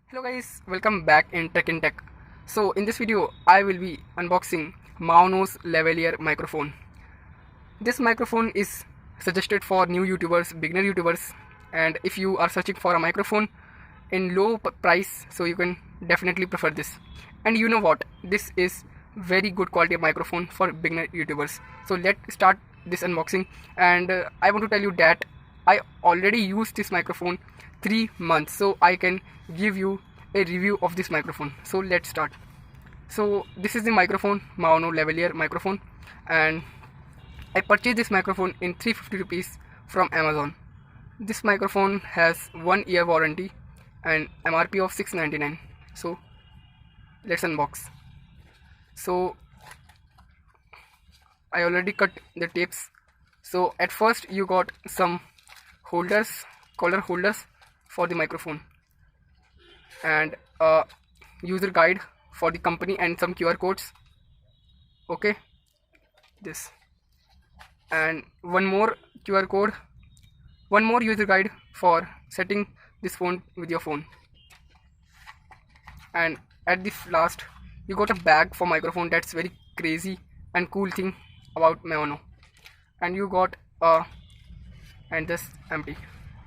Hello guys, welcome back in TechIN Tech. So in this video, I will be unboxing Maono's lavalier microphone. This microphone is suggested for new YouTubers, beginner YouTubers, and if you are searching for a microphone in low price, so you can definitely prefer this. And you know what? This is very good quality microphone for beginner YouTubers. So let's start this unboxing. And I want to tell you that I already used this microphone 3 months, so I can give you a review of this microphone. So let's start. So this is the microphone, Maono lavalier microphone, and I purchased this microphone in 350 rupees from Amazon. This microphone has 1 year warranty and MRP of 699. So let's unbox. So I already cut the tapes. So at first you got some holders, collar holders for the microphone, and a user guide for the company and some QR codes. Okay, this, and one more QR code, one more user guide for setting this phone with your phone. And at the last you got a bag for microphone. That's very crazy and cool thing about Maono. And you got and just empty,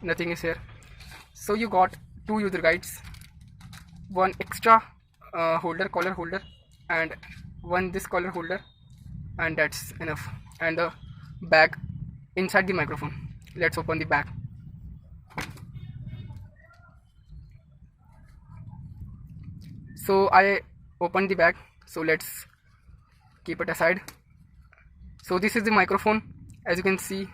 nothing is here. So you got two user guides, one extra holder, collar holder, and one this collar holder, and that's enough. And the bag inside the microphone. Let's open the bag. So I opened the bag, so let's keep it aside. So this is the microphone. As you can see,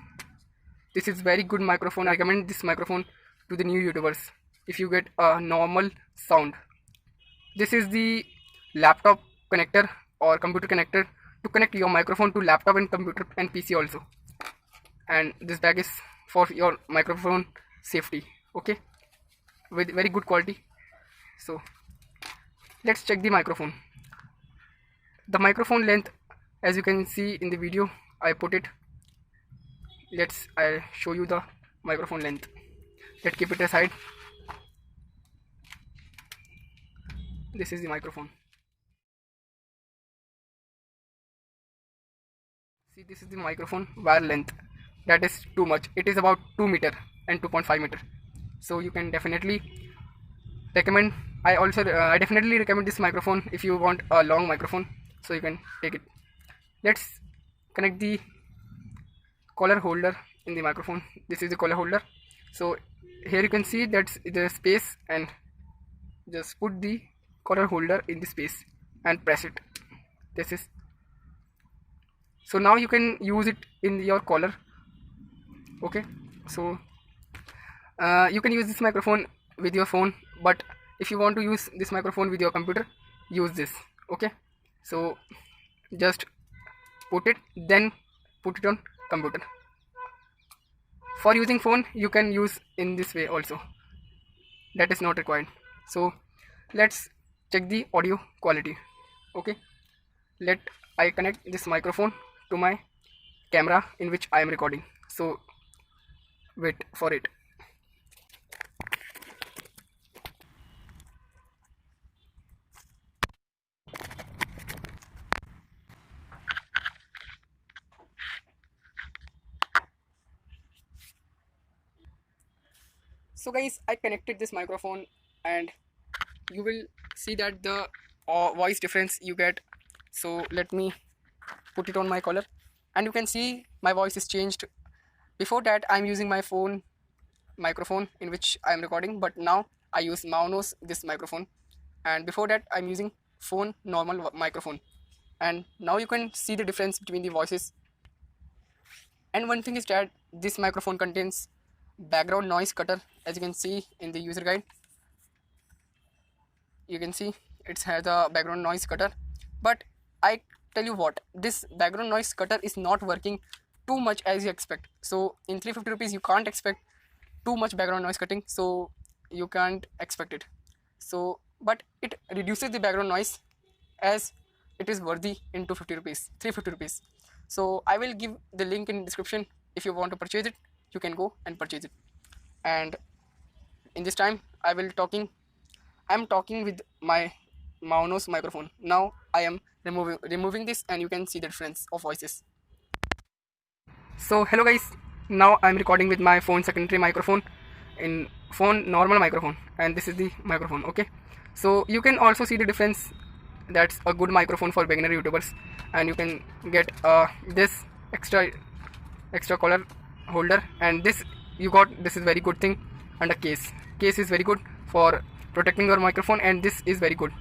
this is very good microphone. I recommend this microphone to the new YouTubers if you get a normal sound. This is the laptop connector or computer connector to connect your microphone to laptop and computer and PC also. And this bag is for your microphone safety, okay, with very good quality. So let's check the microphone. The microphone length, as you can see in the video, I put it. I'll show you the microphone length. Let's keep it aside. This is the microphone. See, this is the microphone wire length. That is too much. It is about 2 meter and 2.5 meter. So you can definitely recommend. I definitely recommend this microphone if you want a long microphone. So you can take it. Let's connect the collar holder in the microphone. This is the collar holder. So here you can see that's the space, and just put the collar holder in the space and press it. This is, so now you can use it in your collar. Okay, so you can use this microphone with your phone, but if you want to use this microphone with your computer, use this. Okay, so just put it, then put it on computer. For using phone, you can use in this way also, that is not required. So let's check the audio quality. Okay, I connect this microphone to my camera in which I am recording. So wait for it. So guys, I connected this microphone, and you will see that the voice difference you get. So let me put it on my collar, and you can see my voice is changed. Before that I'm using my phone microphone in which I am recording, but now I use Maono's this microphone, and before that I'm using phone normal microphone, and now you can see the difference between the voices. And one thing is that this microphone contains background noise cutter. As you can see in the user guide, you can see it has a background noise cutter, but I tell you what, this background noise cutter is not working too much as you expect. So in 350 rupees you can't expect too much background noise cutting, so you can't expect it. So but it reduces the background noise as it is worthy in 250 rupees, 350 rupees. So I will give the link in description. If you want to purchase it, you can go and purchase it. And in this time I will talking I'm talking with my Maono's microphone. Now I am removing this, and you can see the difference of voices. So hello guys, now I'm recording with my phone secondary microphone, in phone normal microphone, and this is the microphone. Okay, so you can also see the difference. That's a good microphone for beginner YouTubers, and you can get this extra collar holder, and this you got, this is very good thing, and a case is very good for protecting your microphone, and this is very good.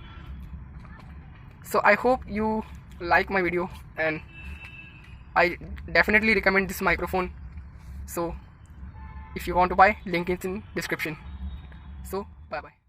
So I hope you like my video, and I definitely recommend this microphone. So if you want to buy, link is in description. So bye bye.